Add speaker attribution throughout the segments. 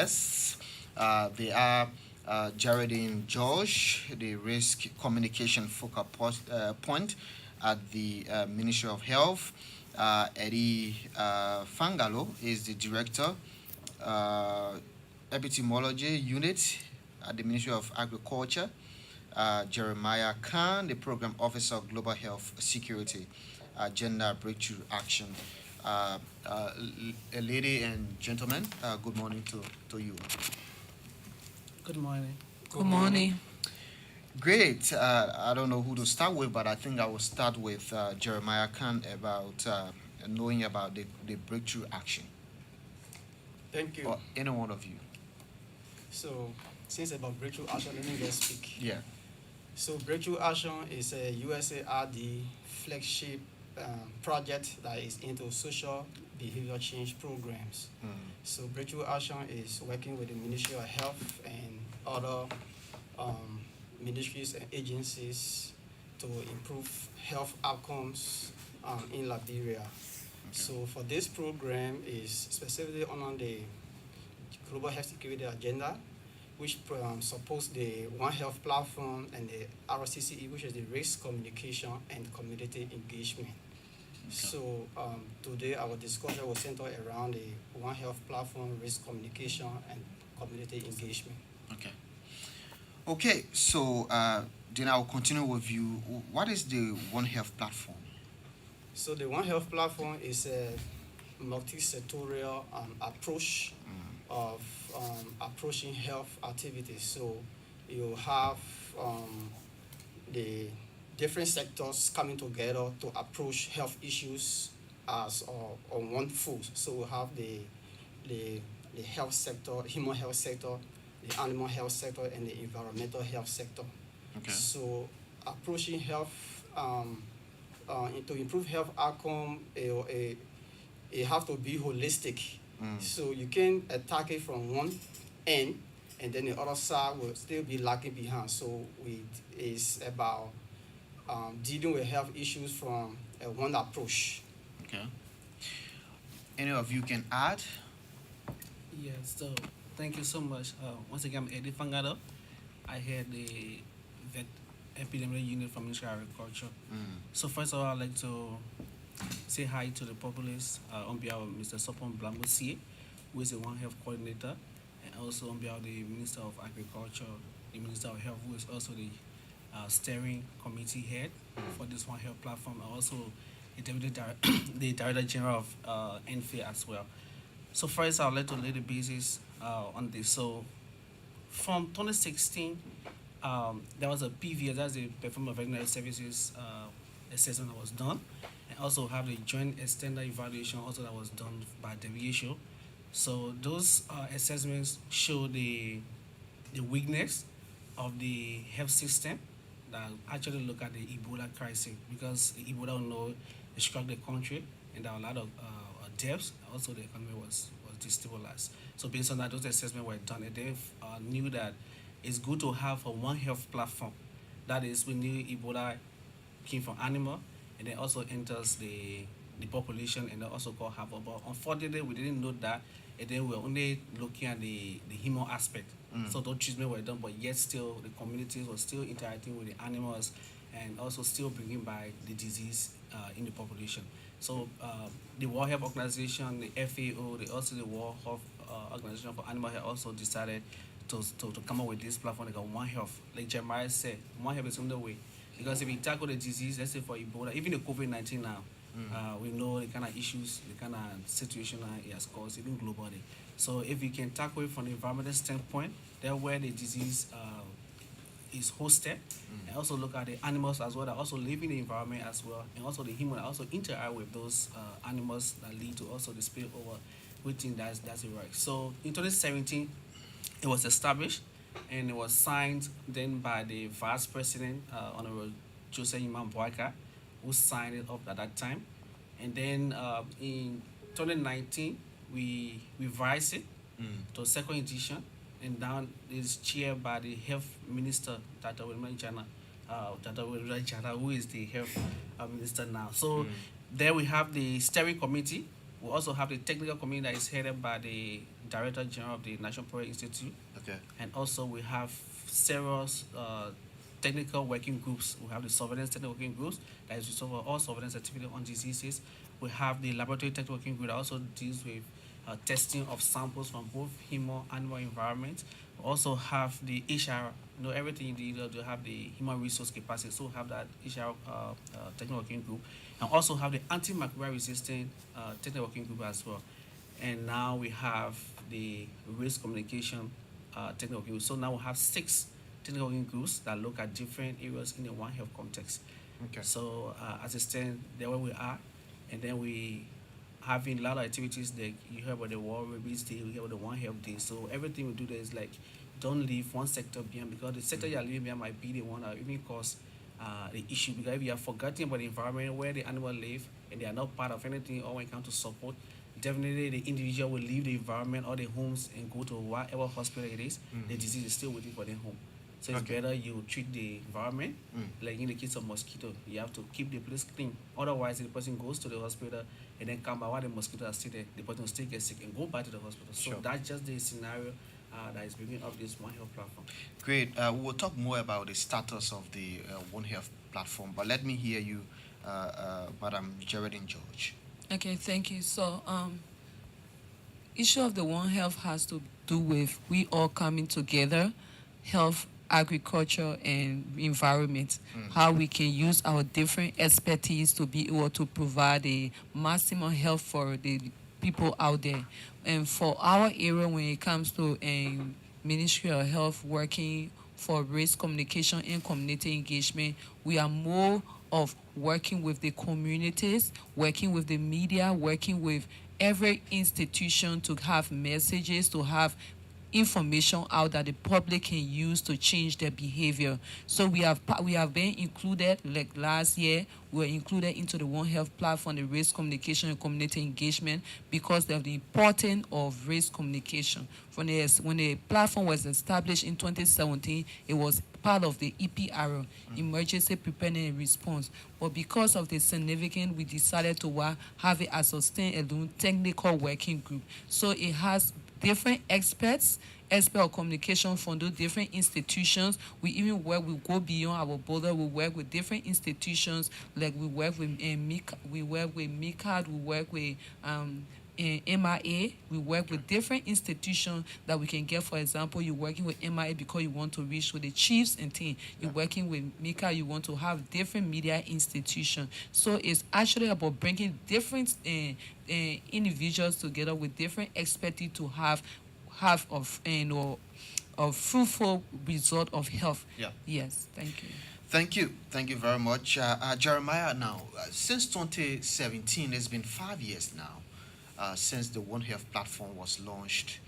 Speaker 1: Yes, they are Geraldine George, the risk communication focal point at the Ministry of Health. Eddie Fangalo is the director, uh, epidemiology unit at the Ministry of Agriculture. Jeremiah Khan, the program officer of Global Health Security, Gender Breakthrough Action. Uh, Lady and gentlemen, good morning to you.
Speaker 2: Good morning.
Speaker 3: Good morning.
Speaker 1: Great. I don't know who to start with, but I think I will start with Jeremiah Khan about knowing about the breakthrough action,
Speaker 4: Thank you.
Speaker 1: or any one of you.
Speaker 4: So, since about Breakthrough Action, let me just speak.
Speaker 1: Yeah.
Speaker 4: So, Breakthrough Action is a USAID flagship project that is into social behavior change programs.
Speaker 1: Mm.
Speaker 4: So, Breakthrough Action is working with the Ministry of Health and other um, ministries and agencies to improve health outcomes in Liberia. So, for this program is specifically on the global health security agenda, which supports the One Health platform and the RCCE, which is the risk communication and community engagement. So today our discussion will center around the One Health platform, risk communication and community engagement.
Speaker 1: Okay. Okay. So then I'll continue with you. What is the One Health platform?
Speaker 4: So the One Health platform is a multi-sectorial approach of approaching health activities. So you have the different sectors coming together to approach health issues as on one foot. So we have the the health sector, human health sector, the animal health sector, and the environmental health sector.
Speaker 1: Okay.
Speaker 4: So approaching health to improve health outcome, it have to be holistic.
Speaker 1: Mm.
Speaker 4: So you can attack it from one end, and then the other side will still be lagging behind. So it's about dealing with health issues from one approach.
Speaker 1: Okay. Any of you can add?
Speaker 2: Yes, so thank you so much. Once again, I'm Eddie Fangado. I head the vet epidemiology unit from Ministry of Agriculture.
Speaker 1: Mm.
Speaker 2: So first of all, I'd like to say hi to the populace on behalf of Mr. Sopon Blamusie, who is the One Health coordinator, and also on behalf of the Minister of Agriculture, the Minister of Health, who is also the steering committee head for this One Health platform, and also the the Director General of NFA as well. So first, I'd like to lay the basis on this. So from 2016, there was a PVS, that's the Performance of Veterinary Services assessment that was done, and also have the joint extended evaluation also that was done by WHO. So those assessments show the weakness of the health system that actually look at the Ebola crisis, because the Ebola we know it struck the country and there are a lot of deaths. Also, the economy was destabilized. So based on that, those assessments were done, and they knew that it's good to have a One Health platform. That is, we knew Ebola came from animal and then also enters the population and then also called havoc. But unfortunately, we didn't know that, and then we were only looking at the human aspect.
Speaker 1: Mm.
Speaker 2: So those treatment were done, but yet still the communities were still interacting with the animals and also still bringing by the disease in the population. So the World Health Organization, the FAO, also the World Health Organization for Animal Health also decided to come up with this platform like a One Health. Like Jeremiah said, One Health is on the way. Because if we tackle the disease, let's say for Ebola, even the COVID-19 now, we know the kind of issues, the kind of situation it has caused, even globally. So if we can tackle it from the environmental standpoint, there where the disease is hosted, and also look at the animals as well that also live in the environment as well, and also the human that also interact with those animals that lead to also the spillover. We think that's it right. So in 2017, it was established and it was signed then by the vice president, Honorable Joseph Imam Boaka, who signed it up at that time. And then in 2019, we revised it
Speaker 1: Mm.
Speaker 2: to second edition, and now it's chaired by the health minister, Dr. Wilman Jana, who is the health minister now. So
Speaker 1: Mm.
Speaker 2: there we have the steering committee. We also have the technical committee that is headed by the Director General of the National Prayer Institute,
Speaker 1: Okay.
Speaker 2: and also we have several technical working groups. We have the surveillance technical working groups that is responsible for all surveillance activity on diseases. We have the laboratory technical working group that also deals with testing of samples from both human animal environment. We also have the HR, everything you need to have the human resource capacity. So we have that HR technical working group, and also have the antimicrobial resistant technical working group as well. And now we have the risk communication technical working group. So now we have 6 technical working groups that look at different areas in the One Health context.
Speaker 1: Okay.
Speaker 2: So as it stands, there where we are, and then we having a lot of activities that you hear about the World Rabies Day, you hear about the One Health Day. So everything we do there is like, don't leave one sector behind, because the sector you are leaving behind might be the one that even cause the issue. Because if you are forgetting about the environment where the animal live and they are not part of anything, or when it comes to support, definitely the individual will leave the environment or the homes and go to whatever hospital it is. The disease is still waiting for their home. So it's
Speaker 1: Okay.
Speaker 2: better you treat the environment, like in the case of mosquito. You have to keep the place clean. Otherwise, if the person goes to the hospital and then come back while the mosquitoes are still there, the person will still get sick and go back to the hospital. So
Speaker 1: Sure.
Speaker 2: that's just the scenario that is bringing up this One Health platform.
Speaker 1: Great. We will talk more about the status of the One Health platform, but let me hear you, Madam Geraldine George.
Speaker 3: Okay, thank you. So, issue of the One Health has to do with we all coming together, health, agriculture, and environment. How we can use our different expertise to be able to provide a maximum health for the people out there. And for our area, when it comes to Ministry of Health working for race communication and community engagement, we are more of working with the communities, working with the media, working with every institution to have messages, to have information out that the public can use to change their behavior. So we have been included, like last year we were included into the One Health platform, the race communication and community engagement, because of the importance of race communication. When the platform was established in 2017, it was part of the EPR, Emergency Preparedness and Response. But because of the significance, we decided to have it as a standalone technical working group. So it has different experts of communication from those different institutions. We even go beyond our border. We work with different institutions, like we work with MICAD, we work with MIA. We work with different institutions that we can get. For example, you're working with MIA because you want to reach with the chiefs and things. You're working with MICA, you want to have different media institutions. So it's actually about bringing different individuals together with different expertise to have a fruitful result of health.
Speaker 1: Yeah.
Speaker 3: Yes, thank you.
Speaker 1: Thank you very much, Jeremiah. Now, since 2017, it's been 5 years now since the One Health platform was launched.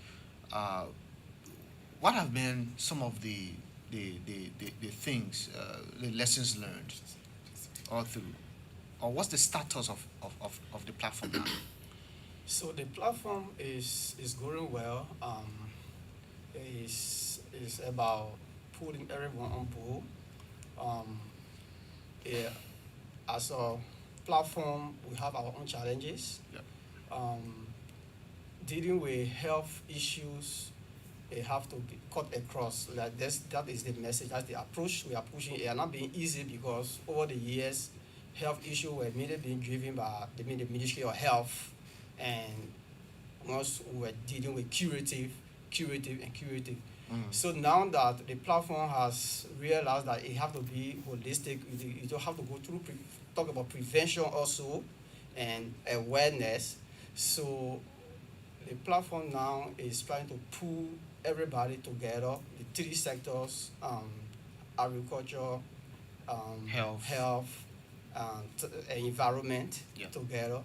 Speaker 1: What have been some of the things, the lessons learned all through, or what's the status of the platform now?
Speaker 4: So the platform is going well. Is about putting everyone on board. Yeah, as a platform, we have our own challenges.
Speaker 1: Yeah.
Speaker 4: Dealing with health issues, they have to be cut across. That is the message. That's the approach we are pushing. It are not being easy, because over the years, health issues were mainly being driven by the Ministry of Health, and once we were dealing with curative. So now that the platform has realized that it have to be holistic, you don't have to go through talk about prevention also and awareness. So the platform now is trying to pull everybody together, the 3 sectors, agriculture, health, and environment together.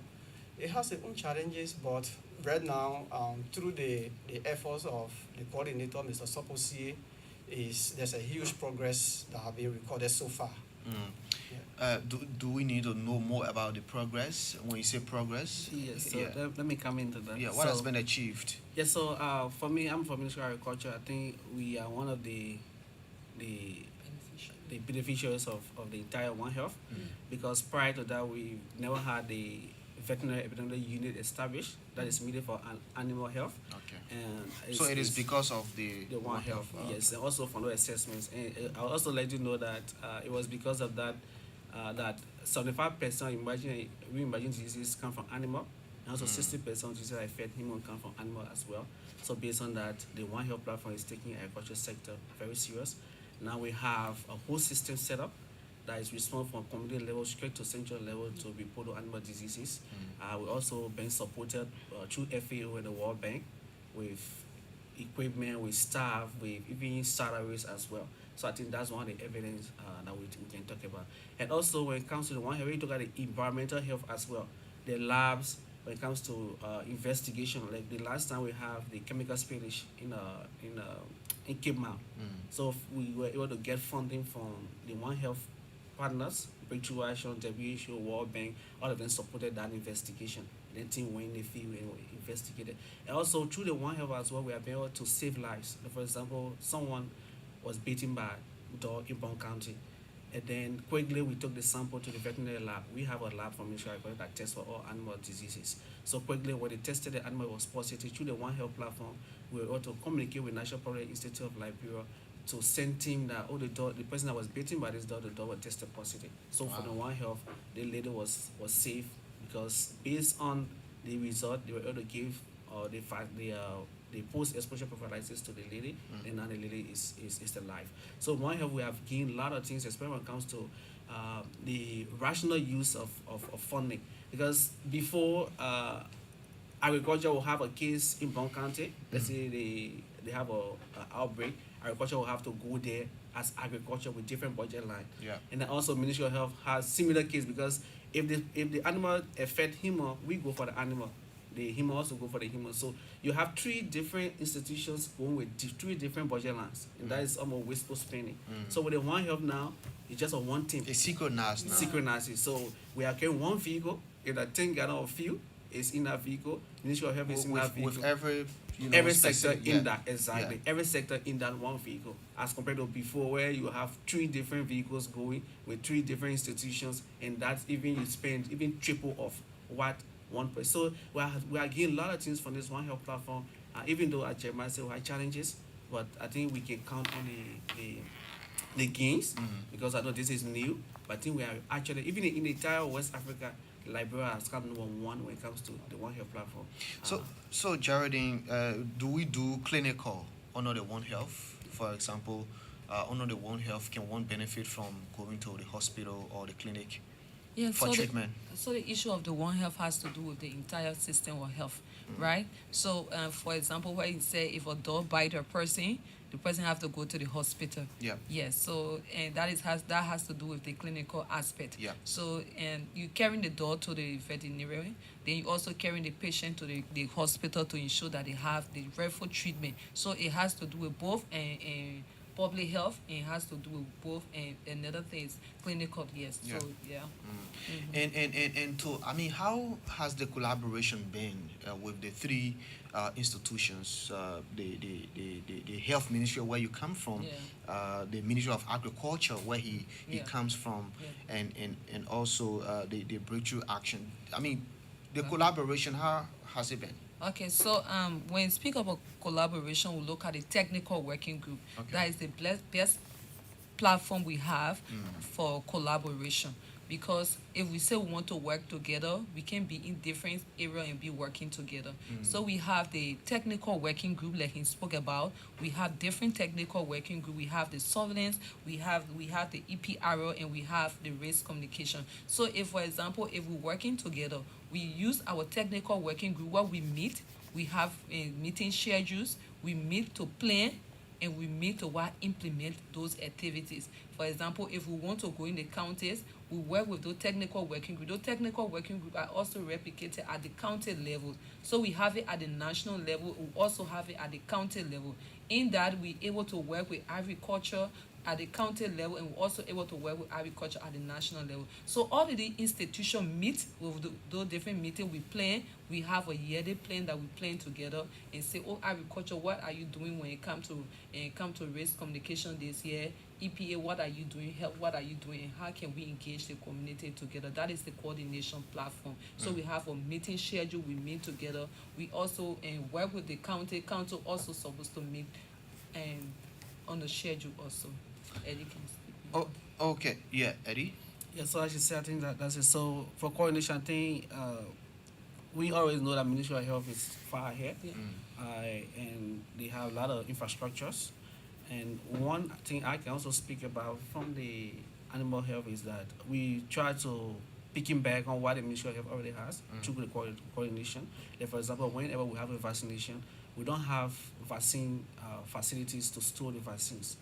Speaker 4: It has its own challenges, but right now, through the efforts of the coordinator, Mr. Soposie, there's a huge progress that have been recorded so far.
Speaker 1: Do we need to know more about the progress? When you say progress,
Speaker 2: Yes, so let me come into that.
Speaker 1: Yeah, what has been achieved?
Speaker 2: Yeah, so for me, I'm from Ministry of Agriculture. I think we are one of the beneficiaries of the entire One Health, because prior to that, we never had the veterinary epidemiology unit established that is needed for animal health.
Speaker 1: Okay.
Speaker 2: And
Speaker 1: So it is
Speaker 2: it's
Speaker 1: because of the
Speaker 2: One Health,
Speaker 1: okay.
Speaker 2: yes, and also for no assessments. And I'll also let you know that it was because of that that 75% emerging diseases come from animal, and also 60% diseases that affect human come from animal as well. So based on that, the One Health platform is taking agriculture sector very serious. Now we have a whole system set up that is responsible from community level straight to central level to report on animal diseases. We also been supported through FAO and the World Bank with equipment, with staff, with even salaries as well. So I think that's one of the evidence that we can talk about. And also when it comes to the One Health, we talk about the environmental health as well. The labs, when it comes to investigation, like the last time we have the chemical spillage in Cape Mount. So we were able to get funding from the One Health partners, Breakthrough Action, WHO, World Bank, all of them supported that investigation. And the team went in the field and investigated. And also through the One Health as well, we have been able to save lives. For example, someone was bitten by a dog in Bond County. And then quickly we took the sample to the veterinary lab. We have a lab from Ministry of Agriculture that tests for all animal diseases. So quickly when they tested the animal was positive through the One Health platform, we were able to communicate with National Public Institute of Liberia to send him that the person that was bitten by this dog, the dog was tested positive. So for the One Health, the lady was safe because based on the result, they were able to give the post-exposure prophylaxis to the lady, and now the lady is alive. So One Health, we have gained a lot of things, especially when it comes to the rational use of funding. Because before agriculture will have a case in Bond County, let's say they have a outbreak, agriculture will have to go there as agriculture with different budget line.
Speaker 1: Yeah.
Speaker 2: And then also Ministry of Health has similar case because if the animal affect human, we go for the animal. The human also go for the human. So you have 3 different institutions going with 3 different budget lines, and that is almost wasteful spending. So with the One Health now, it's just a one team.
Speaker 1: It's synchronized now.
Speaker 2: Synchronized. So we are carrying one vehicle. If the 10 gallon of fuel is in that vehicle, Ministry of Health is in that vehicle.
Speaker 1: With every
Speaker 2: every
Speaker 1: specific,
Speaker 2: sector in that, exactly. Every sector in that one vehicle, as compared to before where you have 3 different vehicles going with 3 different institutions, and that's even you spend even triple of what one person. So we are getting a lot of things from this One Health platform, even though as Jeremiah said we have challenges, but I think we can count on the gains because I know this is new, but I think we are actually, even in the entire West Africa, Liberia has come number 1 when it comes to the One Health platform.
Speaker 1: So Geraldine, do we do clinical under the One Health? For example, under the One Health, can one benefit from going to the hospital or the clinic for treatment?
Speaker 3: So the issue of the One Health has to do with the entire system of health, right? So, for example, where you say if a dog bite a person, the person have to go to the hospital.
Speaker 1: Yeah.
Speaker 3: Yes. So, and that has to do with the clinical aspect.
Speaker 1: Yeah.
Speaker 3: So, and you carrying the dog to the veterinarian, then you also carrying the patient to the hospital to ensure that they have the rightful treatment. So it has to do with both and public health, and it has to do with both and another thing is clinical. Yes.
Speaker 1: Yeah.
Speaker 3: So yeah.
Speaker 1: And to, I mean, how has the collaboration been with the 3 institutions, the Health Ministry where you come from, the Ministry of Agriculture where he comes from, and also the Breakthrough Action? I mean, the collaboration, how has it been?
Speaker 3: Okay, so when we speak about collaboration, we look at the technical working group.
Speaker 1: Okay.
Speaker 3: That is the best platform we have for collaboration. Because if we say we want to work together, we can be in different areas and be working together. So we have the technical working group, like he spoke about. We have different technical working group. We have the surveillance, we have the EPRO, and we have the risk communication. So if, for example, if we're working together, we use our technical working group where we meet. We have meeting schedules. We meet to plan, and we meet to implement those activities. For example, if we want to go in the counties, we work with those technical working groups. Those technical working groups are also replicated at the county level. So we have it at the national level. We also have it at the county level. In that, we're able to work with agriculture at the county level, and we're also able to work with agriculture at the national level. So all of the institutions meet with those different meetings we plan. We have a yearly plan that we plan together and say, oh, agriculture, what are you doing when it comes to race communication this year? EPA, what are you doing? Health, what are you doing? And how can we engage the community together? That is the coordination platform. So we have a meeting schedule. We meet together. We also work with the county. Council also supposed to meet on the schedule also. Eddie can speak.
Speaker 1: Oh, okay. Yeah, Eddie.
Speaker 2: Yeah, so as you said, I think that's it. So for coordination, I think we always know that Ministry of Health is far ahead,
Speaker 3: Yeah.
Speaker 2: and they have a lot of infrastructures. And one thing I can also speak about from the animal health is that we try to picking back on what the Ministry of Health already has through the coordination. Like for example, whenever we have a vaccination, we don't have vaccine facilities to store the vaccines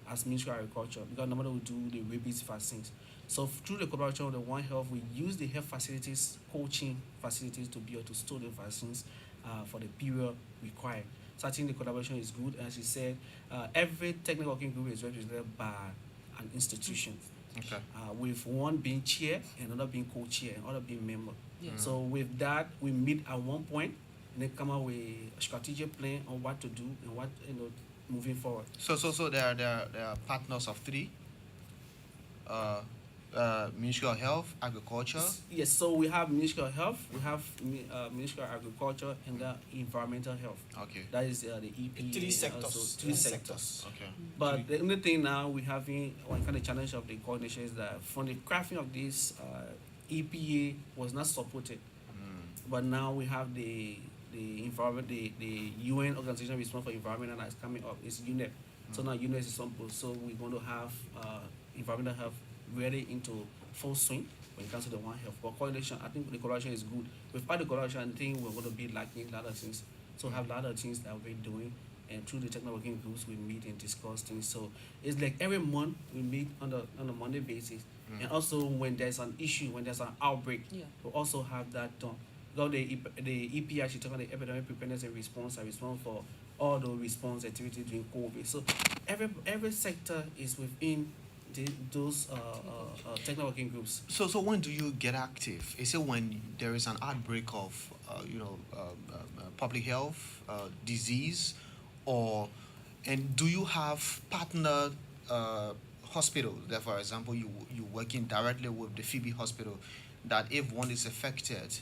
Speaker 2: as Ministry of Agriculture, because normally we do the rabies vaccines. So through the collaboration of the One Health, we use the health facilities, coaching facilities to be able to store the vaccines for the period required. So I think the collaboration is good. As you said, every technical working group is represented by an institution.
Speaker 1: Okay.
Speaker 2: With one being chair and another being co-chair and other being member.
Speaker 3: Yeah.
Speaker 2: So with that, we meet at one point and then come up with a strategic plan on what to do and what moving forward.
Speaker 1: So there are partners of three. Ministry of Health, Agriculture.
Speaker 2: Yes, so we have Ministry of Health, we have Ministry of Agriculture, and the Environmental Health.
Speaker 1: Okay.
Speaker 2: That is the EPA.
Speaker 4: Three
Speaker 2: and
Speaker 4: sectors.
Speaker 2: also three sectors.
Speaker 1: Okay.
Speaker 2: But the only thing now we having one kind of challenge of the coordination is that from the crafting of this, EPA was not supported. But now we have the environment, the UN organization responsible for environment that is coming up. It's UNEP. So now UNEP is on board. So we're going to have environmental health ready into full swing when it comes to the One Health. But coordination, I think the collaboration is good. Without the collaboration, I think we're going to be lacking a lot of things. So have a lot of things that we're doing, and through the technical working groups, we meet and discuss things. So it's like every month we meet on a Monday basis, and also when there's an issue, when there's an outbreak,
Speaker 3: Yeah.
Speaker 2: we also have that done. Because the EPI, she talking about the epidemic preparedness and response. I respond for all the response activities during COVID. So every sector is within those technical working groups.
Speaker 1: So when do you get active? Is it when there is an outbreak of public health disease, and do you have partner hospitals? That, for example, you working directly with the Phoebe Hospital, that if one is affected,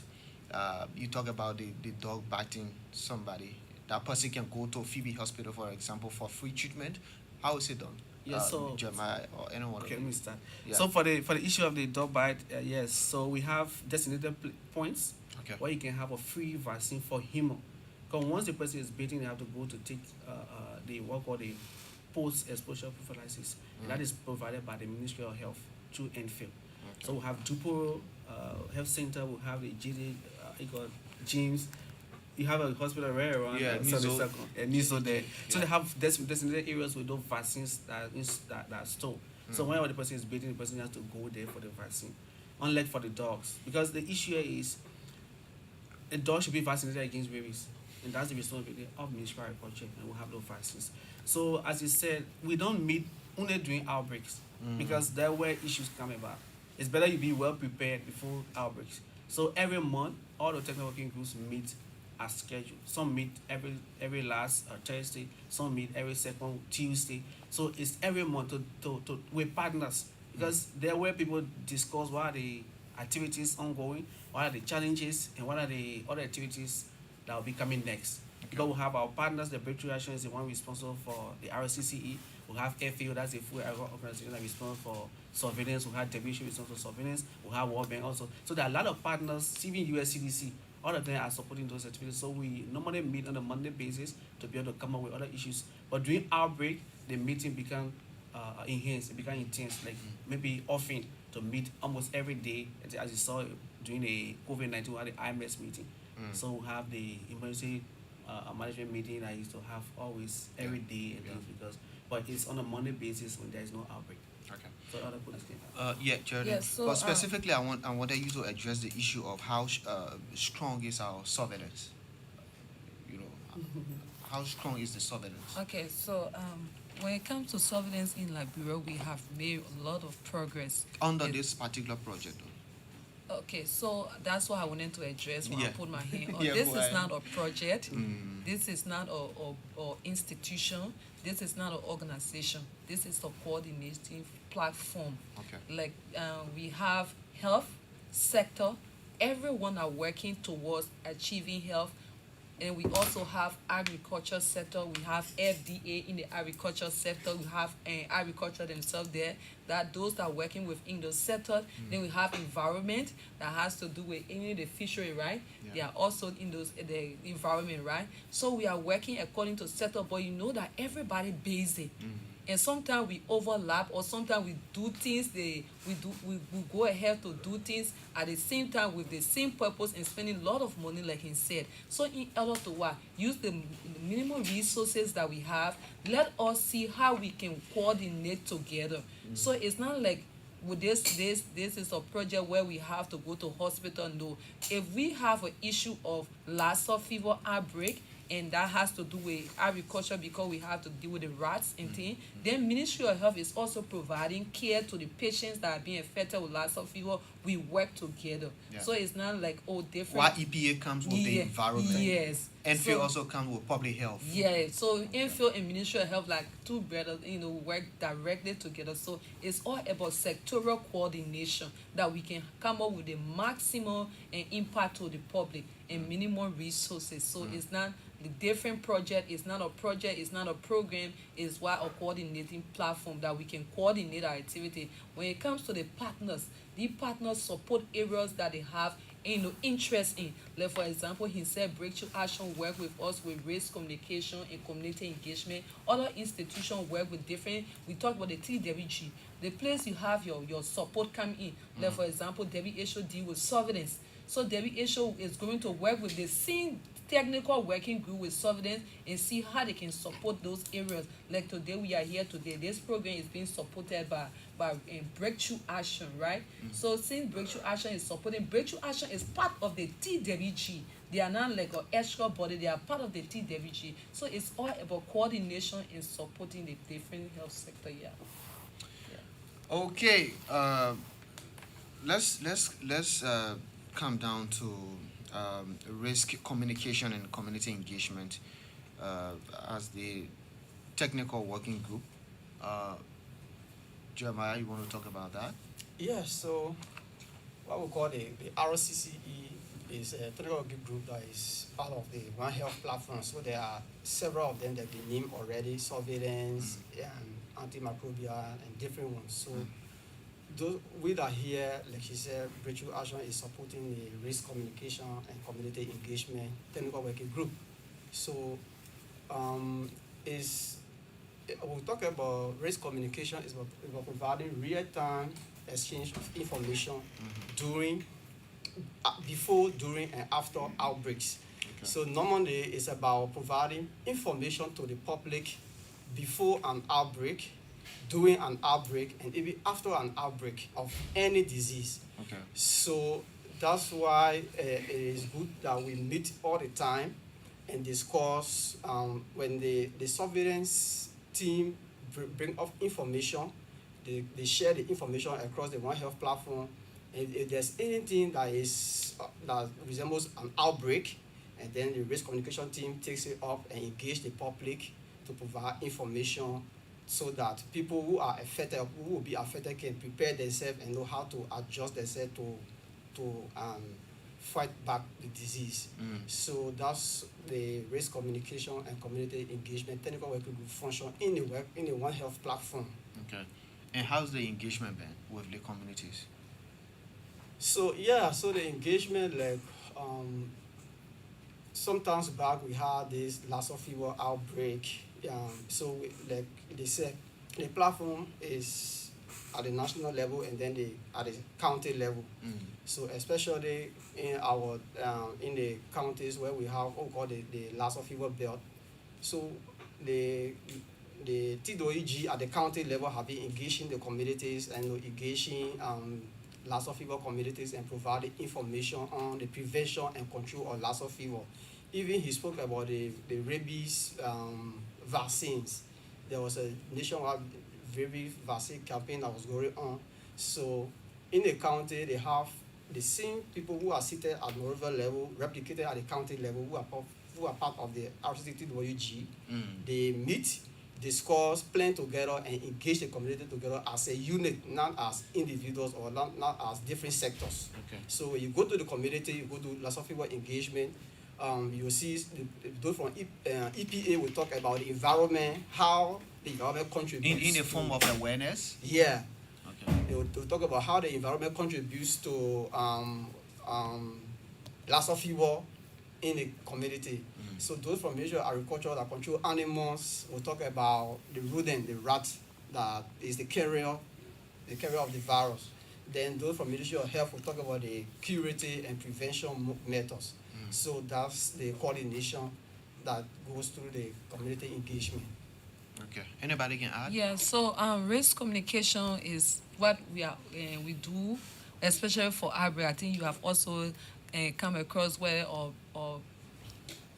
Speaker 1: you talk about the dog biting somebody, that person can go to Phoebe Hospital, for example, for free treatment. How is it done?
Speaker 2: Yes, so
Speaker 1: Jeremiah or anyone.
Speaker 2: okay, let me start.
Speaker 1: Yeah.
Speaker 2: So for the issue of the dog bite, yes. So we have designated points
Speaker 1: Okay.
Speaker 2: where you can have a free vaccine for human. Because once the person is bitten, they have to go to take the what called the post-exposure prophylaxis. That is provided by the Ministry of Health through NFIL. So we have Duporo Health Center. We have the GD, gyms. You have a hospital right around Niso there. So they have designated areas with those vaccines that are stored. So whenever the person is bitten, the person has to go there for the vaccine. Unlike for the dogs. Because the issue is a dog should be vaccinated against rabies. And that's the responsibility of Ministry of Agriculture, and we have those vaccines. So as you said, we don't meet only during outbreaks because there were issues coming about. It's better you be well prepared before outbreaks. So every month, all the technical working groups meet as scheduled. Some meet every last Thursday. Some meet every second Tuesday. So it's every month to with partners, because there where people discuss what are the activities ongoing, what are the challenges, and what are the other activities that will be coming next. Because we have our partners, the Breakthrough Action is the one responsible for the RCCE. We have FAO, that's the Food Organization that is responsible for surveillance. We have WHO responsible for surveillance. We have World Bank also. So there are a lot of partners, even US CDC. All of them are supporting those activities. So we normally meet on a Monday basis to be able to come up with other issues. But during outbreak, the meeting become enhanced, it become intense, like maybe often to meet almost every day, as you saw during the COVID-19, we had the IMS meeting. So we have the emergency management meeting I used to have always every day and things, but it's on a Monday basis when there is no outbreak.
Speaker 1: Okay.
Speaker 2: So other police can
Speaker 1: Yeah, Jordan.
Speaker 3: Yes, so,
Speaker 1: but specifically, I wanted you to address the issue of how strong is our surveillance. how strong is the surveillance?
Speaker 3: Okay, so when it comes to surveillance in Liberia, we have made a lot of progress.
Speaker 1: Under
Speaker 3: It-
Speaker 1: this particular project, though.
Speaker 3: Okay, so that's what I wanted to address when I
Speaker 1: Yeah.
Speaker 3: put my hand on.
Speaker 1: Yeah,
Speaker 3: This
Speaker 1: go
Speaker 3: is
Speaker 1: ahead.
Speaker 3: not a project.
Speaker 1: Mm.
Speaker 3: This is not a institution. This is not an organization. This is a coordinating platform.
Speaker 1: Okay.
Speaker 3: Like we have health sector, everyone are working towards achieving health, and we also have agriculture sector. We have FDA in the agriculture sector. We have agriculture themselves there. That those that are working within those sector. Then we have environment that has to do with any the fishery, right?
Speaker 1: Yeah.
Speaker 3: They are also in those the environment, right? So we are working according to sector, but you know that everybody busy. And sometimes we overlap, or sometimes we do things we go ahead to do things at the same time with the same purpose and spending a lot of money, like he said. So in order to what, use the minimum resources that we have, let us see how we can coordinate together. So it's not like with this is a project where we have to go to hospital. No, if we have an issue of Lassa fever outbreak, and that has to do with agriculture because we have to deal with the rats and things. Then Ministry of Health is also providing care to the patients that are being affected with Lassa fever. We work together.
Speaker 1: Yeah.
Speaker 3: So it's not like different.
Speaker 1: Why EPA comes with the
Speaker 3: Yeah,
Speaker 1: environment.
Speaker 3: yes.
Speaker 1: NFIL
Speaker 3: So-
Speaker 1: also comes with public health.
Speaker 3: Yeah, so Infield and Ministry of Health, like two brothers, work directly together. So it's all about sectoral coordination that we can come up with the maximum impact to the public and minimum resources. So it's not the different project, it's not a project, it's not a program, it's why a coordinating platform that we can coordinate our activity. When it comes to the partners support areas that they have interest in. Like for example, he said Breakthrough Action work with us with race communication and community engagement. Other institutions work with different. We talk about the TWG, the place you have your support come in. Like for example, WHO deal with surveillance. So WHO is going to work with the same technical working group with surveillance and see how they can support those areas. Like today we are here today. This program is being supported by Breakthrough Action, right? So since Breakthrough Action is supporting, Breakthrough Action is part of the TWG. They are not like an extra body, they are part of the TWG. So it's all about coordination and supporting the different health sector, yeah.
Speaker 1: Okay, let's come down to risk communication and community engagement as the technical working group. Jeremiah, you want to talk about that?
Speaker 4: Yeah, so what we call the RCCE is a technical working group that is part of the One Health platform. So there are several of them that we named already: surveillance, antimicrobial, and different ones. So those we are here, like she said, Breakthrough Action is supporting the risk communication and community engagement technical working group. So we'll talk about risk communication is about providing real-time exchange of information during, before, during, and after outbreaks.
Speaker 1: Okay.
Speaker 4: So normally it's about providing information to the public before an outbreak, during an outbreak, and even after an outbreak of any disease.
Speaker 1: Okay.
Speaker 4: So that's why it is good that we meet all the time and discuss when the surveillance team bring up information, they share the information across the One Health platform. And if there's anything that is that resembles an outbreak, and then the risk communication team takes it up and engage the public to provide information so that people who are affected, who will be affected, can prepare themselves and know how to adjust themselves to fight back the disease. So that's the risk communication and community engagement technical working group function in the One Health platform.
Speaker 1: Okay. And how's the engagement been with the communities?
Speaker 4: So yeah, so the engagement, like sometimes back we had this Lassa fever outbreak. So like they said, the platform is at the national level and then at the county level. So especially in our in the counties where we have what we call the Lassa fever belt. So the TWG at the county level have been engaging the communities and engaging Lassa fever communities and providing information on the prevention and control of Lassa fever. Even he spoke about the rabies vaccines. There was a nationwide rabies vaccine campaign that was going on. So in the county, they have the same people who are seated at Monrovia level, replicated at the county level, who are part of the RCTWG. They meet, discuss, plan together, and engage the community together as a unit, not as individuals or not as different sectors.
Speaker 1: Okay.
Speaker 4: So when you go to the community, you go to Lassa Fever engagement, you will see those from EPA will talk about the environment, how the environment contributes.
Speaker 1: In a form of awareness.
Speaker 4: Yeah.
Speaker 1: Okay.
Speaker 4: They'll talk about how the environment contributes to Lassa Fever in the community. So those from Ministry of Agriculture that control animals will talk about the rodent, the rat that is the carrier of the virus. Then those from Ministry of Health will talk about the curative and prevention methods. So that's the coordination that goes through the community engagement.
Speaker 1: Okay. Anybody can add?
Speaker 3: Yeah, so race communication is what we do, especially for outbreak. I think you have also come across where or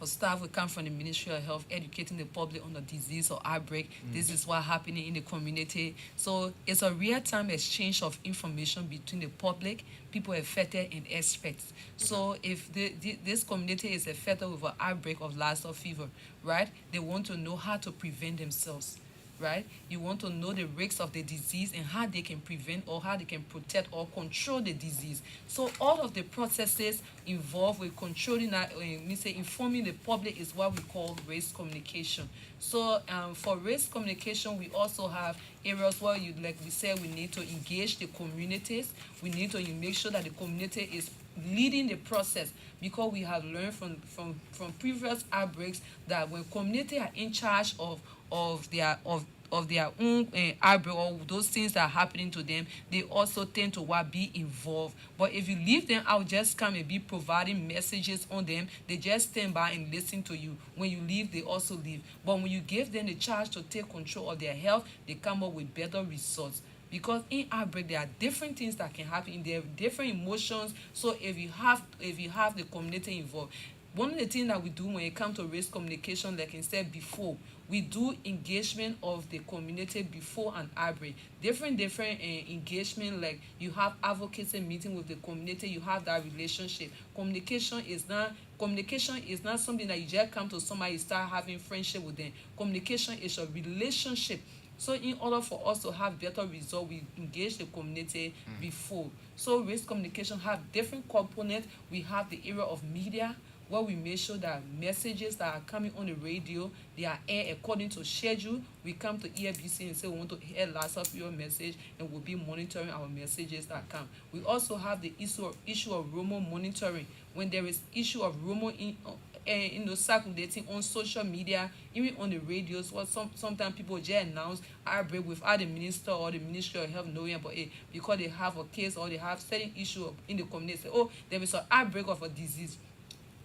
Speaker 3: staff will come from the Ministry of Health educating the public on the disease or outbreak. This is what's happening in the community. So it's a real-time exchange of information between the public, people affected, and experts. So if this community is affected with an outbreak of Lassa fever, right, they want to know how to prevent themselves. Right? You want to know the risks of the disease and how they can prevent or how they can protect or control the disease. So all of the processes involved with controlling that, informing the public is what we call race communication. So for race communication, we also have areas where like we said, we need to engage the communities. We need to make sure that the community is leading the process, because we have learned from previous outbreaks that when community are in charge of their own outbreak or those things that are happening to them, they also tend to be involved. But if you leave them out, just come and be providing messages on them, they just stand by and listen to you. When you leave, they also leave. But when you give them the charge to take control of their health, they come up with better results. Because in outbreak, there are different things that can happen. There are different emotions. So if you have the community involved, one of the things that we do when it comes to race communication, like I said before, we do engagement of the community before an outbreak. Different engagement, like you have advocacy meeting with the community, you have that relationship. Communication is not something that you just come to somebody, start having friendship with them. Communication is a relationship. So in order for us to have better results, we engage the community before. So race communication have different components. We have the area of media, where we make sure that messages that are coming on the radio, they are aired according to schedule. We come to EFBC and say we want to hear last of your message, and we'll be monitoring our messages that come. We also have the issue of rumor monitoring. When there is issue of rumor circulating on social media, even on the radios, what sometimes people just announce outbreak without the minister or the Ministry of Health knowing about it, because they have a case or they have certain issue in the community. Say, oh, there is an outbreak of a disease.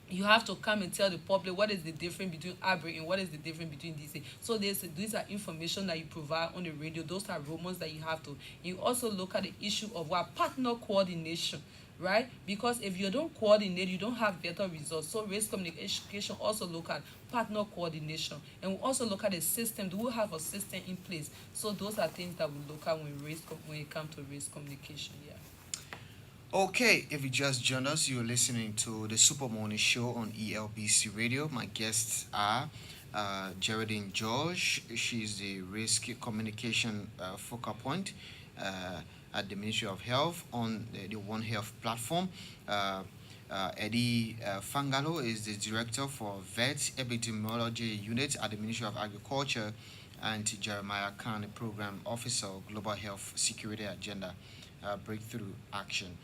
Speaker 3: You have to come and tell the public what is the difference between outbreak and what is the difference between these. So these are information that you provide on the radio. Those are rumors that you have to. You also look at the issue of partner coordination, right? Because if you don't coordinate, you don't have better results. So race communication also look at partner coordination, and we also look at the system. Do we have a system in place? So those are things that we look at when it comes to race communication. Yeah.
Speaker 1: Okay, if you just joined us, you're listening to the Super Morning Show on ELBC Radio. My guests are Geraldine George. She's the Risk Communication Focal Point at the Ministry of Health on the One Health platform. Eddie Fangalo is the Director for Vet Epidemiology Unit at the Ministry of Agriculture, and Jeremiah Khan, the Program Officer, Global Health Security Agenda, Breakthrough Action.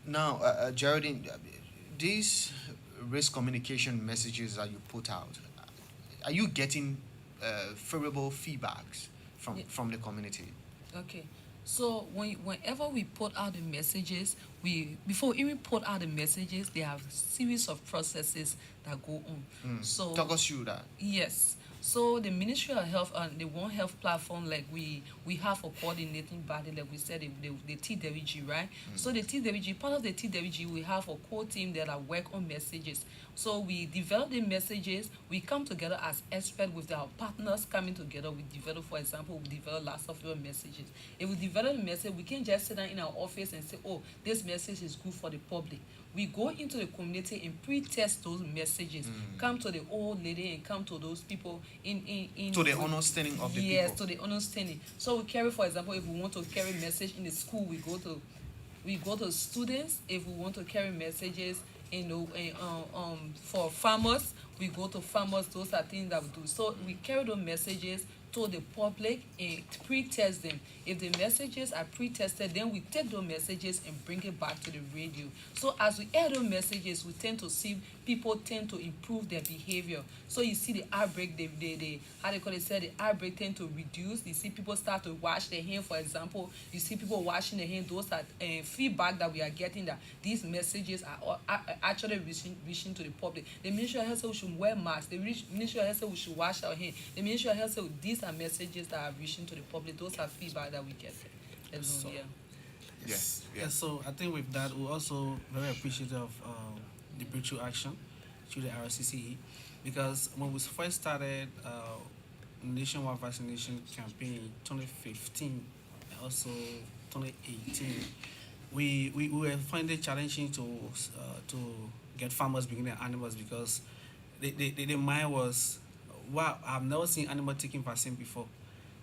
Speaker 1: Now, Geraldine, these risk communication messages that you put out, are you getting favorable feedbacks from the community?
Speaker 3: Okay. So whenever we put out the messages, before we even put out the messages, there are a series of processes that go on.
Speaker 1: So talk us through that.
Speaker 3: Yes. So the Ministry of Health and the One Health platform, like we have a coordinating body, like we said, the TWG, right? So the TWG, part of the TWG, we have a core team that are work on messages. So we develop the messages. We come together as experts with our partners coming together. We develop, for example, we develop lots of your messages. If we develop a message, we can't just sit down in our office and say, oh, this message is good for the public. We go into the community and pre-test those messages. Come to the old lady and come to those people in
Speaker 1: To the understanding of the
Speaker 3: yes,
Speaker 1: people.
Speaker 3: to the understanding. So we carry, for example, if we want to carry message in the school, we go to students. If we want to carry messages, for farmers, we go to farmers. Those are things that we do. So we carry those messages to the public and pre-test them. If the messages are pre-tested, then we take those messages and bring it back to the radio. So as we air those messages, we tend to see people tend to improve their behavior. So you see the outbreak, the how they call it, said the outbreak tend to reduce. You see people start to wash their hands, for example. You see people washing their hands. Those are feedback that we are getting, that these messages are actually reaching to the public. The Ministry of Health said we should wear masks. The Ministry of Health said we should wash our hands. The Ministry of Health said these are messages that are reaching to the public. Those are feedback that we get.
Speaker 2: So-
Speaker 3: Yeah.
Speaker 1: Yes.
Speaker 2: Yeah, so I think with that, we're also very appreciative of the Breakthrough Action through the RCCE, because when we first started nationwide vaccination campaign in 2015 and also 2018, we were finding it challenging to get farmers bringing their animals, because the mind was, wow, I've never seen animal taking vaccine before.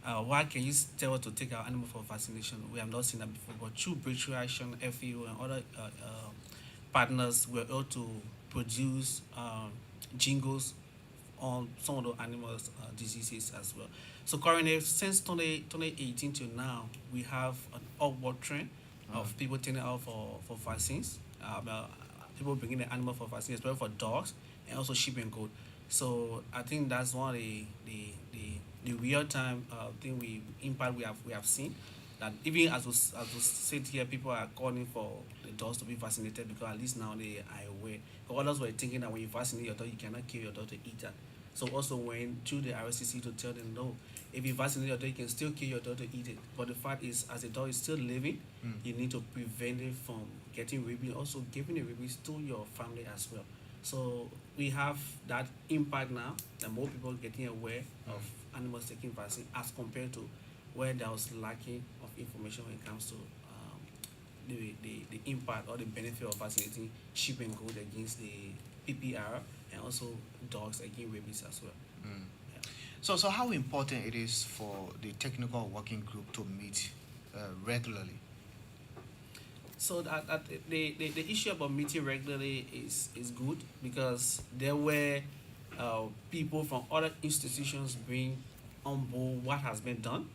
Speaker 2: Why can you tell us to take our animal for vaccination? We have not seen that before. But through Breakthrough Action, FAO, and other partners, we were able to produce jingles on some of the animals' diseases as well. So currently, since 2018 to now, we have an upward trend of people taking out for vaccines. People bringing the animal for vaccines, especially for dogs and also sheep and goat. So I think that's one of the real time impact we have seen, that even as we sit here, people are calling for the dogs to be vaccinated, because at least now they are aware. Because others were thinking that when you vaccinate your dog, you cannot kill your dog to eat that. So also went to the RCC to tell them, no, if you vaccinate your dog, you can still kill your dog to eat it. But the fact is, as the dog is still living, you need to prevent it from getting rabies, also giving the rabies to your family as well. So we have that impact now, that more people getting aware of animals taking vaccine, as compared to where there was lacking of information when it comes to the impact or the benefit of vaccinating sheep and goat against the PPR, and also dogs against rabies as well.
Speaker 1: So how important it is for the technical working group to meet regularly?
Speaker 2: So the issue about meeting regularly is good, because there were people from other institutions bring on board what has been done,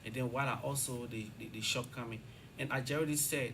Speaker 2: and then what are also the shortcoming. And as Jerry said,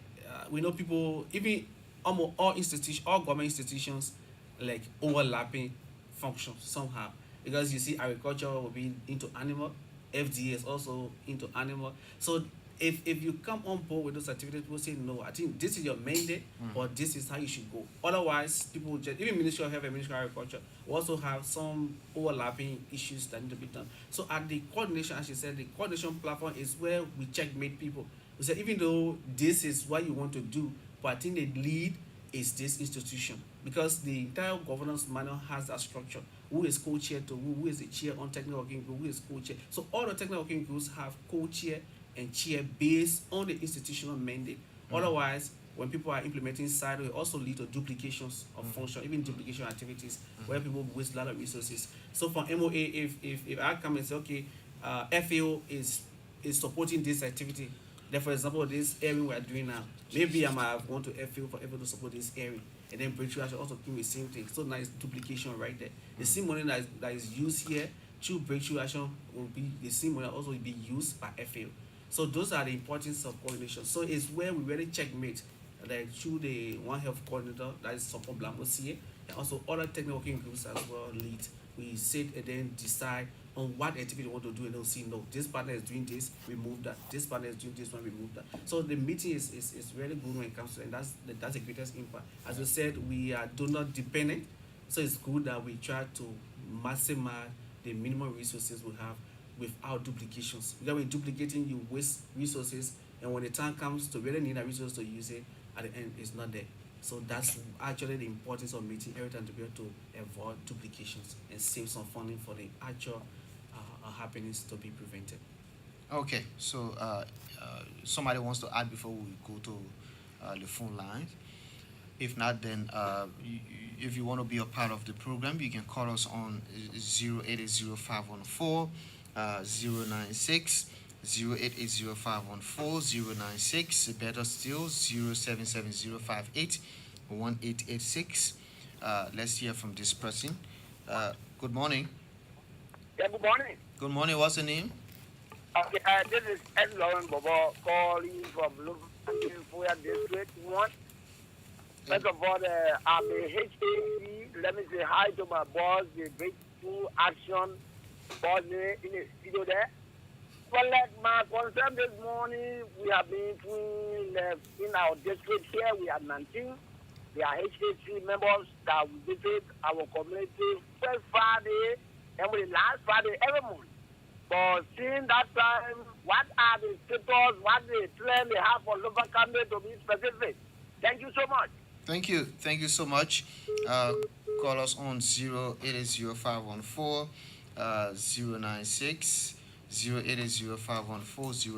Speaker 2: we know people, even almost all government institutions, like overlapping functions somehow, because you see agriculture will be into animal, FDA is also into animal. So if you come on board with those activities, people say, no, I think this is your mandate, but this is how you should go. Otherwise, people just, even Ministry of Health and Ministry of Agriculture, will also have some overlapping issues that need to be done. So at the coordination, as you said, the coordination platform is where we checkmate people. We say, even though this is what you want to do, but I think the lead is this institution, because the entire governance manual has that structure. Who is co-chair to who is the chair on technical working group, who is co-chair. So all the technical working groups have co-chair and chair based on the institutional mandate. Otherwise, when people are implementing side, it also lead to duplications of function, even duplication activities, where people waste a lot of resources. So for MOA, if I come and say, okay, FAO is supporting this activity, then for example, this area we are doing now, maybe I might have gone to FAO for FAO to support this area, and then Breakthrough Action also doing the same thing. So nice duplication right there. The same money that is used here through Breakthrough Action will be the same money also will be used by FAO. So those are the importance of coordination. So it's where we really checkmate, like through the One Health coordinator, that is support Blambo CA, and also other technical working groups as well lead. We sit and then decide on what activity we want to do, and they'll see, no, this partner is doing this, we move that. This partner is doing this one, we move that. So the meeting is really good when it comes to, and that's the greatest impact. As we said, we are donor dependent, so it's good that we try to maximize the minimum resources we have without duplications. Because when duplicating, you waste resources, and when the time comes to really need a resource to use it, at the end, it's not there. So that's actually the importance of meeting every time to be able to avoid duplications and save some funding for the actual happenings to be prevented.
Speaker 1: Okay, so somebody wants to add before we go to the phone lines. If not, then if you want to be a part of the program, you can call us on 080 096 096. Better still 077058 1886. Let's hear from this person. Good morning.
Speaker 5: Yeah, good morning.
Speaker 1: Good morning. What's the name?
Speaker 5: Okay, this is Ed Lauren Bobo calling from Lufoya District 1. First of all, I'm a HAC. Let me say hi to my boss, the Breakthrough Action boss in the studio there. Well, like my concern this morning, we have been in our district here. We are 19. We are HAC members that we visit our community first Friday and the last Friday every month. But seeing that time, what are the status, what the plan they have for local cabinet to be specific? Thank you so much.
Speaker 1: Thank you. Thank you so much. Call us on 080 096 080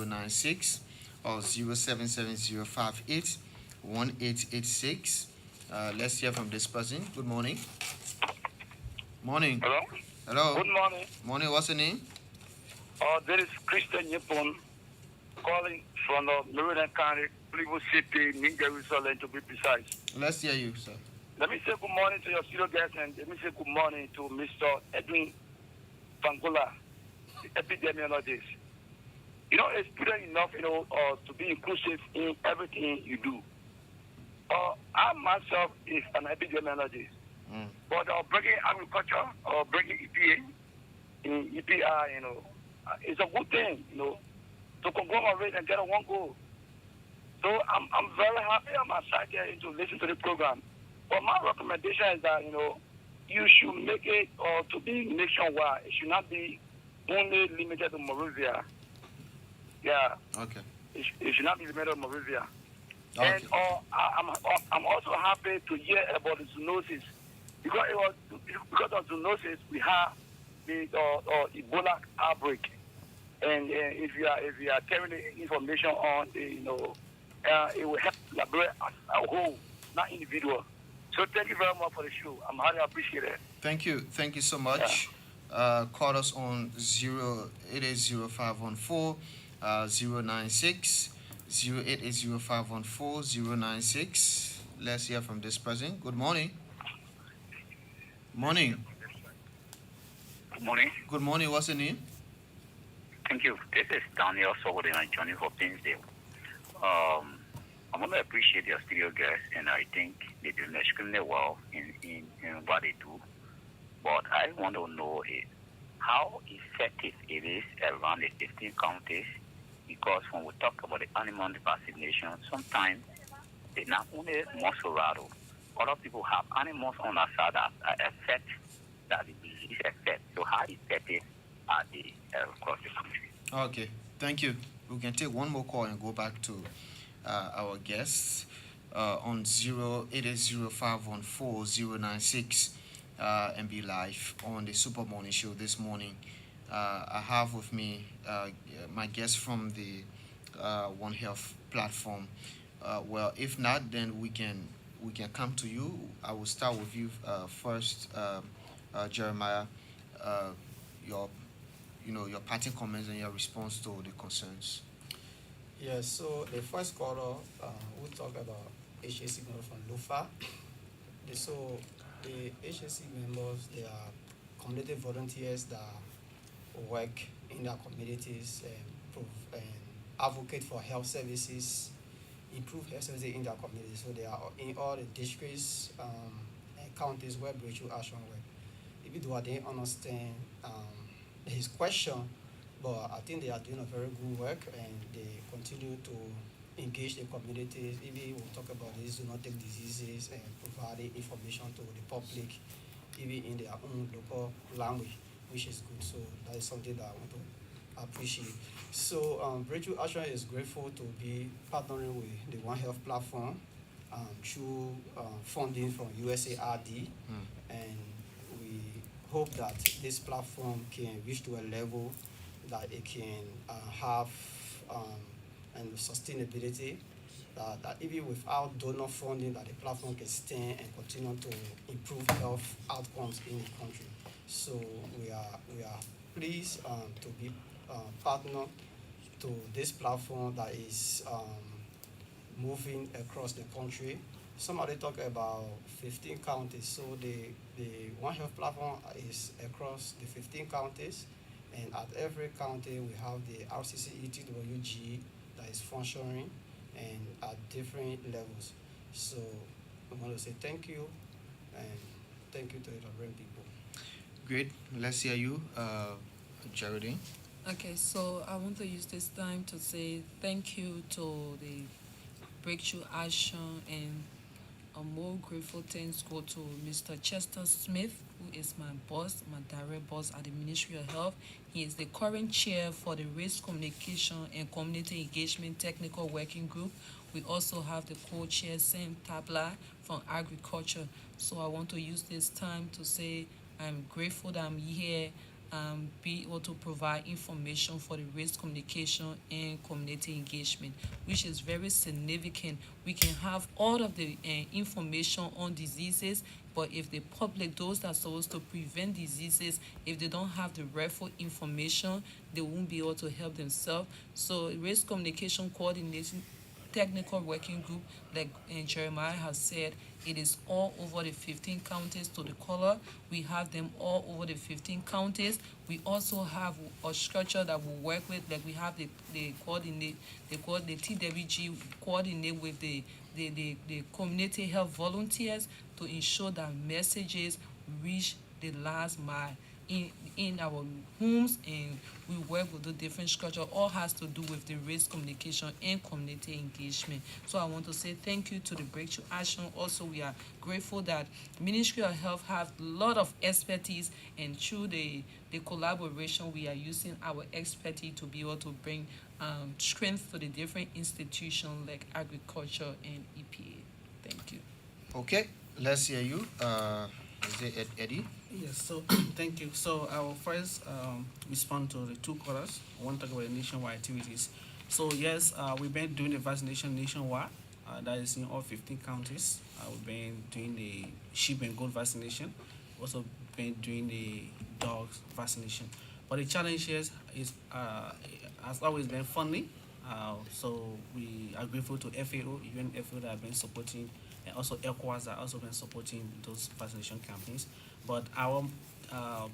Speaker 1: 096 or 077058 1886. Let's hear from this person. Good morning. Morning.
Speaker 5: Hello?
Speaker 1: Hello.
Speaker 5: Good morning.
Speaker 1: Morning. What's the name?
Speaker 5: There is Christian Nippon calling from the Meridian County, Cleveland City, New Jerusalem to be precise.
Speaker 1: Let's hear you, sir.
Speaker 5: Let me say good morning to your studio guest and let me say good morning to Mr. Edwin Pangola, the epidemiologist. You know, it's good enough, to be inclusive in everything you do. I myself is an epidemiologist, but bringing agriculture or bringing EPA, in EPR, it's a good thing, to conglomerate and get on one goal. So I'm very happy on my side here to listen to the program. But my recommendation is that, you should make it to be nationwide. It should not be only limited to Moravia. Yeah.
Speaker 1: Okay.
Speaker 5: It should not be limited to Moravia.
Speaker 1: Okay.
Speaker 5: And I'm also happy to hear about the zoonosis. Because of zoonosis, we have the Ebola outbreak. And if you are carrying the information on, it will help Liberia as a whole, not individual. So thank you very much for the show. I'm highly appreciate it.
Speaker 1: Thank you. Thank you so much. Call us on 080 096 096. Let's hear from this person. Good morning. Morning.
Speaker 5: Good morning.
Speaker 1: Good morning. What's the name?
Speaker 5: Thank you. This is Daniel Sobodin and Johnny Hopkinsdale. I want to appreciate your studio guests, and I think they do extremely well in what they do. But I want to know how effective it is around the 15 counties, because when we talk about the animal vaccination, sometimes they not only muscle rattle, other people have animals on our side that affect that the disease affect. So how effective are they across the country?
Speaker 1: Okay. Thank you. We can take one more call and go back to our guests on 080 and be live on the Super Morning Show this morning. I have with me my guest from the One Health platform. Well, if not, then we can come to you. I will start with you first, Jeremiah. Your parting comments and your response to the concerns.
Speaker 4: Yes, so the first caller, we talk about HAC members from LUFA. So the HAC members, they are community volunteers that work in their communities and advocate for health services, improve health services in their communities. So they are in all the districts and counties where Breakthrough Action work. Even though I didn't understand his question, but I think they are doing a very good work and they continue to engage the communities. Even we'll talk about these zoonotic diseases and providing information to the public, even in their own local language. which is good. So that is something that I want to appreciate. So Breakthrough Action is grateful to be partnering with the One Health platform through funding from USAID, and we hope that this platform can reach to a level that it can have and sustainability. That even without donor funding, that the platform can stand and continue to improve health outcomes in the country. So we are pleased to be partner to this platform that is moving across the country. Somebody talk about 15 counties. So the One Health platform is across the 15 counties, and at every county we have the RCCETWG that is functioning and at different levels. So I want to say thank you, and thank you to the Reverend people.
Speaker 1: Great. Let's hear you, Geraldine.
Speaker 3: Okay, so I want to use this time to say thank you to the Breakthrough Action, and a more grateful thanks go to Mr. Chester Smith, who is my boss, my direct boss at the Ministry of Health. He is the current chair for the Race Communication and Community Engagement Technical Working Group. We also have the co-chair, Sam Tabla, from Agriculture. So I want to use this time to say I'm grateful that I'm here, be able to provide information for the race communication and community engagement, which is very significant. We can have all of the information on diseases, but if the public, those that are supposed to prevent diseases, if they don't have the rightful information, they won't be able to help themselves. So race communication coordination technical working group, like Jeremiah has said, it is all over the 15 counties to the color. We have them all over the 15 counties. We also have a structure that we work with, like we have the coordinate, the TWG coordinate with the community health volunteers to ensure that messages reach the last mile in our homes, and we work with the different structure. All has to do with the race communication and community engagement. So I want to say thank you to the Breakthrough Action. Also, we are grateful that Ministry of Health have a lot of expertise, and through the collaboration, we are using our expertise to be able to bring strength to the different institutions like agriculture and EPA. Thank you.
Speaker 1: Okay, let's hear you. Is it Eddie?
Speaker 2: Yes, so thank you. So I will first respond to the two callers. I want to talk about the nationwide activities. So yes, we've been doing the vaccination nationwide. That is in all 15 counties. We've been doing the sheep and goat vaccination. Also been doing the dogs vaccination. But the challenge here is has always been funding. So we are grateful to FAO, even FAO that have been supporting, and also ECOWAS that also been supporting those vaccination campaigns. But our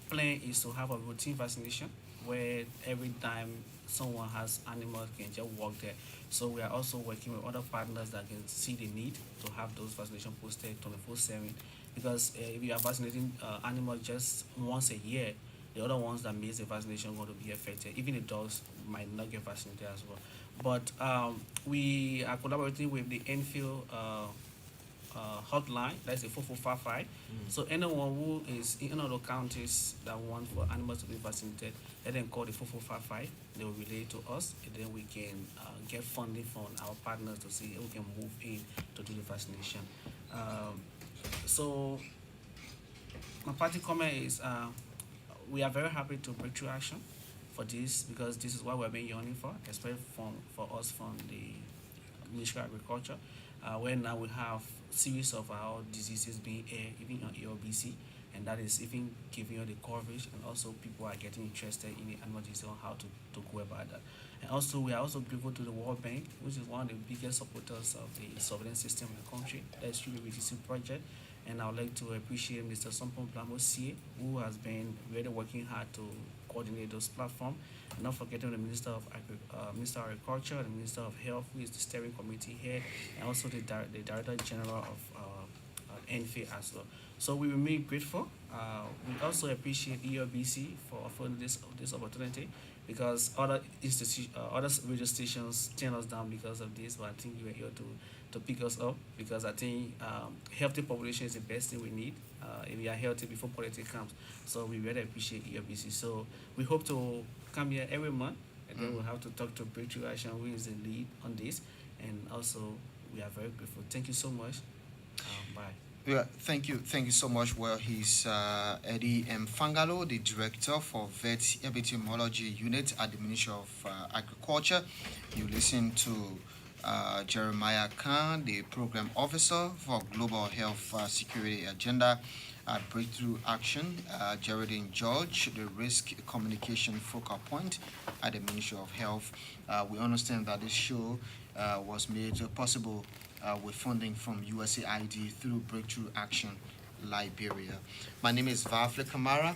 Speaker 2: plan is to have a routine vaccination where every time someone has animals can just walk there. So we are also working with other partners that can see the need to have those vaccination posted 24/7. Because if you are vaccinating animals just once a year, the other ones that miss the vaccination are going to be affected. Even the dogs might not get vaccinated as well. But we are collaborating with the Enfield hotline, that's the 4455. So anyone who is in other counties that want for animals to be vaccinated, let them call the 4455. They will relay to us, and then we can get funding from our partners to see if we can move in to do the vaccination. So my party comment is we are very happy to Breakthrough Action for this, because this is what we've been yearning for, especially for us from the Ministry of Agriculture, where now we have series of our diseases being aired, even on AOBC, and that is even giving you the coverage, and also people are getting interested in the animal disease on how to go about that. And also we are also grateful to the World Bank, which is one of the biggest supporters of the surveillance system in the country. That's through the RTC project. And I would like to appreciate Mr. Sompon Blamo-Sie, who has been really working hard to coordinate those platforms. And not forgetting the Minister of Agriculture, the Minister of Health, who is the steering committee head, and also the Director General of end fair as well. So we remain grateful. We also appreciate ELBC for offering this opportunity, because other other radio stations turn us down because of this, but I think you were here to pick us up, because I think healthy population is the best thing we need. If we are healthy before politics comes, so we really appreciate ELBC. So we hope to come here every month, and then we'll have to talk to Breakthrough Action, who is the lead on this, and also we are very grateful. Thank you so much. Bye.
Speaker 1: Yeah, thank you so much. Well, he's Eddie M. Fangalo, the director for Vet Epidemiology Unit at the Ministry of Agriculture. You listen to Jeremiah Khan, the program officer for Global Health Security Agenda at Breakthrough Action. Geraldine George, the Risk Communication Focal Point at the Ministry of Health. We understand that this show was made possible with funding from USAID through Breakthrough Action Liberia. My name is Vafle Kamara.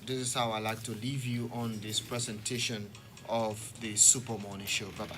Speaker 1: This is how I like to leave you on this presentation of the Super Morning Show. Bye-bye.